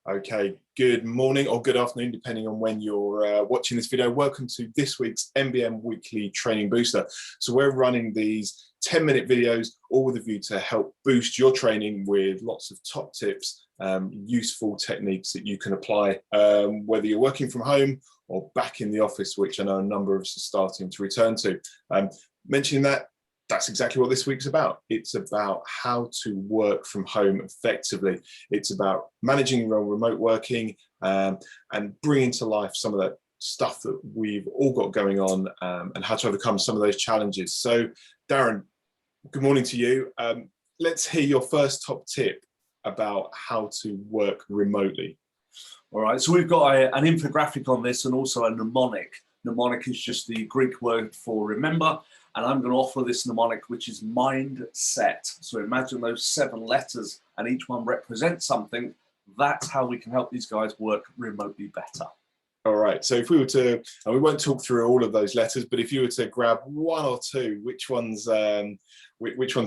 Okay, good morning or good afternoon, depending on when you're watching this video. Welcome to this week's MBM Weekly Training Booster. So we're running these 10-minute videos, all with a view to help boost your training with lots of top tips, useful techniques that you can apply, whether you're working from home or back in the office, which I know a number of us are starting to return to. Mentioning that, that's exactly what this week's about. It's about how to work from home effectively. It's about managing your own remote working and bringing to life some of that stuff that we've all got going on and how to overcome some of those challenges. So, Darren, good morning to you. Let's hear your first top tip about how to work remotely. All right, so we've got an infographic on this and also a mnemonic. Mnemonic is just the Greek word for remember. And I'm going to offer this mnemonic, which is mindset. So imagine those 7 letters and each one represents something. That's how we can help these guys work remotely better. All right, so if we were to, and we won't talk through all of those letters, but if you were to grab 1 or 2, which ones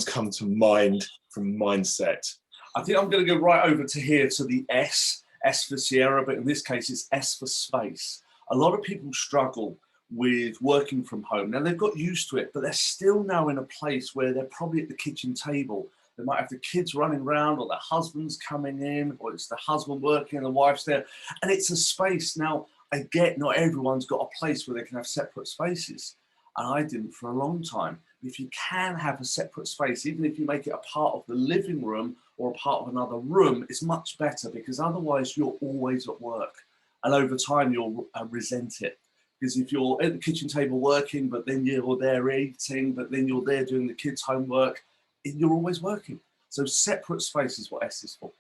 come to mind from mindset? I think I'm going to go right over to here to the S for Sierra, but in this case it's S for space. A lot of people struggle with working from home. Now they've got used to it, but they're still now in a place where they're probably at the kitchen table. They might have the kids running around or their husband's coming in, or it's the husband working and the wife's there. And it's a space. Now I get not everyone's got a place where they can have separate spaces. And I didn't for a long time. If you can have a separate space, even if you make it a part of the living room or a part of another room, it's much better because otherwise you're always at work. And over time you'll resent it. Because if you're at the kitchen table working, but then you're there eating, but then you're there doing the kids' homework, you're always working. So separate space is what S is for.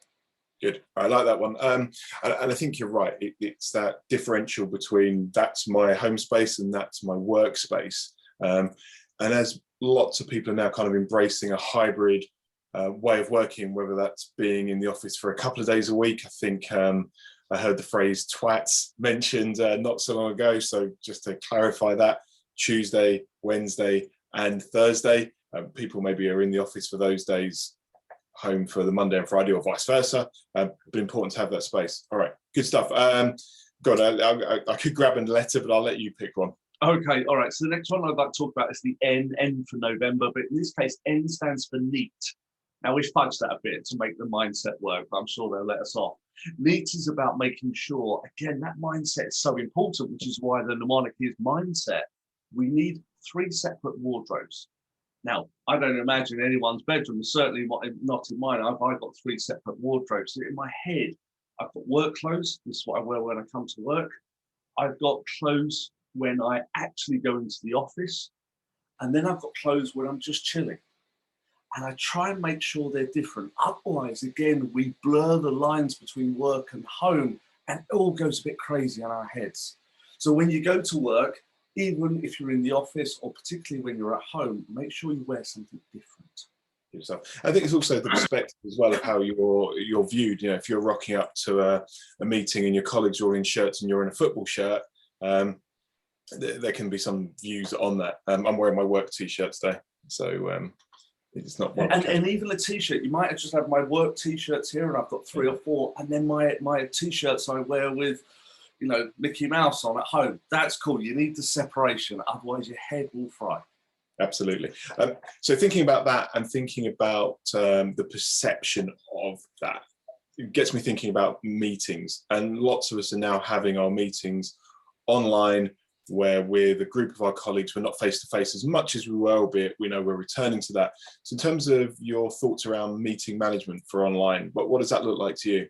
Good, I like that one. And I think you're right. It's that differential between that's my home space and that's my workspace. And as lots of people are now kind of embracing a hybrid way of working, whether that's being in the office for a couple of days a week, I think I heard the phrase twats mentioned not so long ago. So just to clarify that, Tuesday, Wednesday and Thursday, people maybe are in the office for those days, home for the Monday and Friday or vice versa. But important to have that space. All right, good stuff. God, I could grab a letter, but I'll let you pick one. Okay, all right. So the next one I'd like to talk about is the N for November, but in this case, N stands for neat. Now we've fudged that a bit to make the mindset work, but I'm sure they'll let us off. Neat is about making sure, again, that mindset is so important, which is why the mnemonic is mindset. We need 3 separate wardrobes. Now, I don't imagine anyone's bedroom, certainly not in mine. I've got 3 separate wardrobes. So in my head, I've got work clothes. This is what I wear when I come to work. I've got clothes when I actually go into the office. And then I've got clothes when I'm just chilling. And I try and make sure they're different. Otherwise, again, we blur the lines between work and home and it all goes a bit crazy in our heads. So when you go to work, even if you're in the office or particularly when you're at home, make sure you wear something different. I think it's also the perspective as well of how you're viewed. You know, if you're rocking up to a meeting and your colleagues are all in shirts and you're in a football shirt, there can be some views on that. I'm wearing my work t-shirt today, so it's not one. And even a t-shirt, you might just have my work t-shirts here, and I've got 3 or 4, and then my t-shirts I wear with, you know, Mickey Mouse on at home. That's cool. You need the separation, otherwise your head will fry. Absolutely. So thinking about that and thinking about the perception of that, it gets me thinking about meetings. And lots of us are now having our meetings online, where with a group of our colleagues, we're not face-to-face as much as we were, albeit we know we're returning to that. So in terms of your thoughts around meeting management for online, what does that look like to you?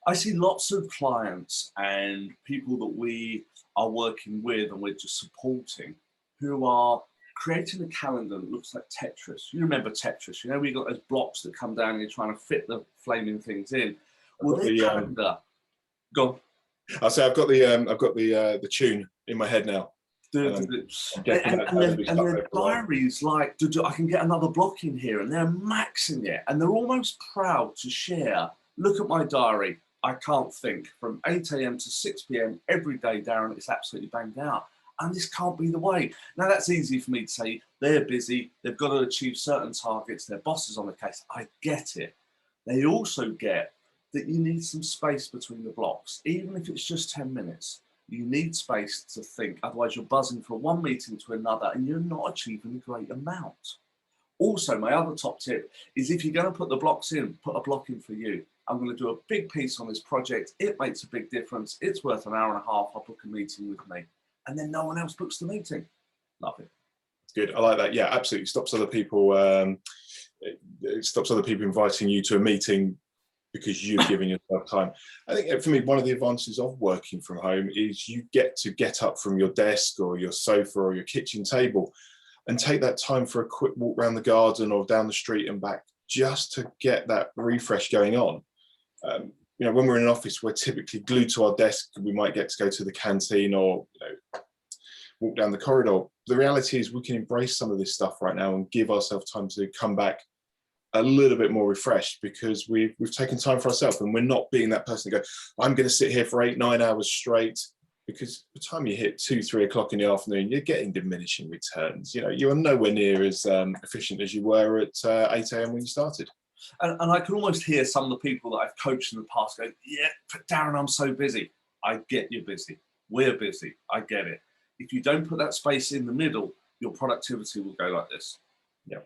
I see lots of clients and people that we are working with and we're just supporting who are creating a calendar that looks like Tetris. You remember Tetris, you know, we got those blocks that come down and you're trying to fit the flaming things in. Well, their calendar, go on. I'll say I've got the tune in my head now. And their diaries like, I can get another block in here, and they're maxing it, and they're almost proud to share. Look at my diary. I can't think. From 8 AM to 6 PM every day, Darren, it's absolutely banged out. And this can't be the way. Now, that's easy for me to say. They're busy. They've got to achieve certain targets. Their boss is on the case. I get it. They also get that you need some space between the blocks, even if it's just 10 minutes. You need space to think, otherwise you're buzzing from one meeting to another and you're not achieving a great amount. Also, my other top tip is if you're going to put the blocks in, put a block in for you. I'm going to do a big piece on this project. It makes a big difference. It's worth an hour and a half. I'll book a meeting with me. And then no one else books the meeting. Love it. Good. I like that. Yeah, absolutely. Stops other people. It stops other people inviting you to a meeting because you've given yourself time. I think for me, one of the advantages of working from home is you get to get up from your desk or your sofa or your kitchen table and take that time for a quick walk around the garden or down the street and back, just to get that refresh going on. You know, when we're in an office, we're typically glued to our desk. We might get to go to the canteen or, you know, walk down the corridor. The reality is we can embrace some of this stuff right now and give ourselves time to come back a little bit more refreshed, because we've taken time for ourselves and we're not being that person to go, I'm going to sit here for 8-9 hours straight, because by the time you hit 2-3 o'clock in the afternoon, you're getting diminishing returns. You know, you're nowhere near as efficient as you were at 8 a.m. when you started. And I can almost hear some of the people that I've coached in the past go, yeah, but Darren, I'm so busy. I get you're busy. We're busy. I get it. If you don't put that space in the middle, your productivity will go like this. Yeah.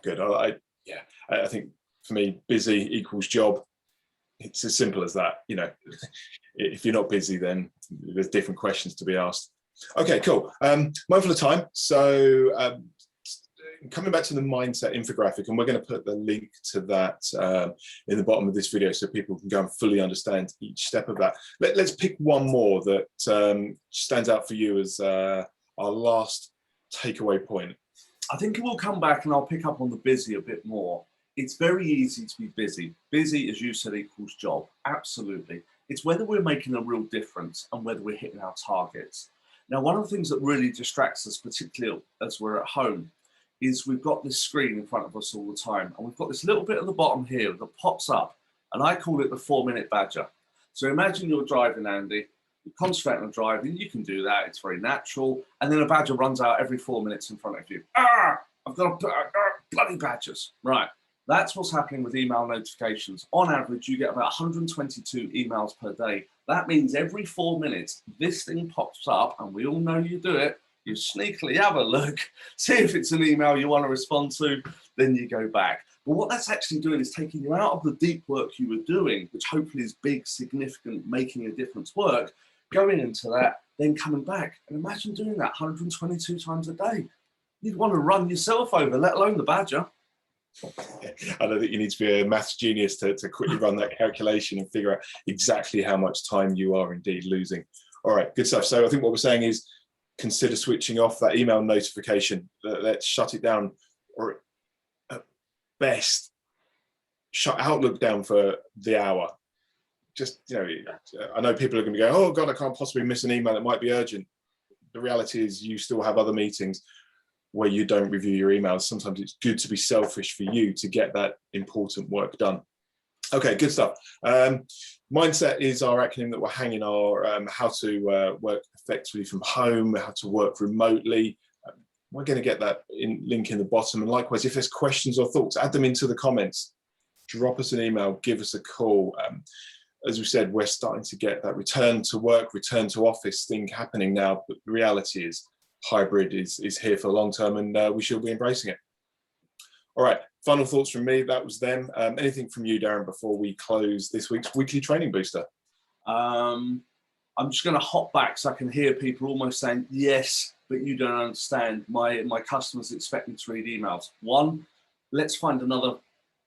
Good. I think for me, busy equals job. It's as simple as that. You know, if you're not busy, then there's different questions to be asked. Okay, cool. Mindful of time. So coming back to the mindset infographic, and we're going to put the link to that in the bottom of this video so people can go and fully understand each step of that. Let's pick one more that stands out for you as our last takeaway point. I think we'll come back and I'll pick up on the busy a bit more. It's very easy to be busy. Busy, as you said, equals job. Absolutely. It's whether we're making a real difference and whether we're hitting our targets. Now, one of the things that really distracts us, particularly as we're at home, is we've got this screen in front of us all the time. And we've got this little bit at the bottom here that pops up. And I call it the 4-minute badger. So imagine you're driving, Andy. You concentrate on driving, you can do that, it's very natural. And then a badger runs out every 4 minutes in front of you. I've got bloody badgers. Right, that's what's happening with email notifications. On average, you get about 122 emails per day. That means every 4 minutes, this thing pops up, and we all know you do it. You sneakily have a look, see if it's an email you want to respond to, then you go back. But what that's actually doing is taking you out of the deep work you were doing, which hopefully is big, significant, making a difference work, going into that, then coming back. And imagine doing that 122 times a day. You'd want to run yourself over, let alone the badger. I know that you need to be a maths genius to quickly run that calculation and figure out exactly how much time you are indeed losing. All right, good stuff. So I think what we're saying is consider switching off that email notification. Let's shut it down, or at best, shut Outlook down for the hour. Just, you know, I know people are going to go, oh God, I can't possibly miss an email that might be urgent. The reality is you still have other meetings where you don't review your emails. Sometimes it's good to be selfish for you to get that important work done. Okay, good stuff. Mindset is our acronym that we're hanging our how to work effectively from home, how to work remotely. We're going to get that link in the bottom. And likewise, if there's questions or thoughts, add them into the comments. Drop us an email, give us a call. As we said, we're starting to get that return to work, return to office thing happening now. But the reality is hybrid is here for the long term, and we should be embracing it. All right, final thoughts from me. That was them. Anything from you, Darren, before we close this week's weekly training booster? I'm just going to hop back so I can hear people almost saying, yes, but you don't understand. My customers expect me to read emails. One, let's find another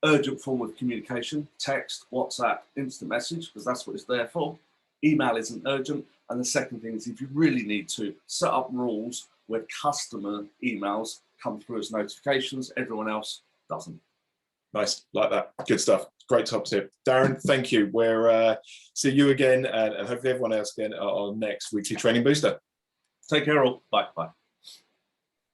urgent form of communication: text, WhatsApp, instant message, because that's what it's there for. Email isn't urgent. And the second thing is, if you really need to, set up rules where customer emails come through as notifications, everyone else doesn't. Nice, like that. Good stuff. Great top tip. Darren, thank you. We'll see you again, and hopefully everyone else again at our next weekly training booster. Take care all. Bye. Bye.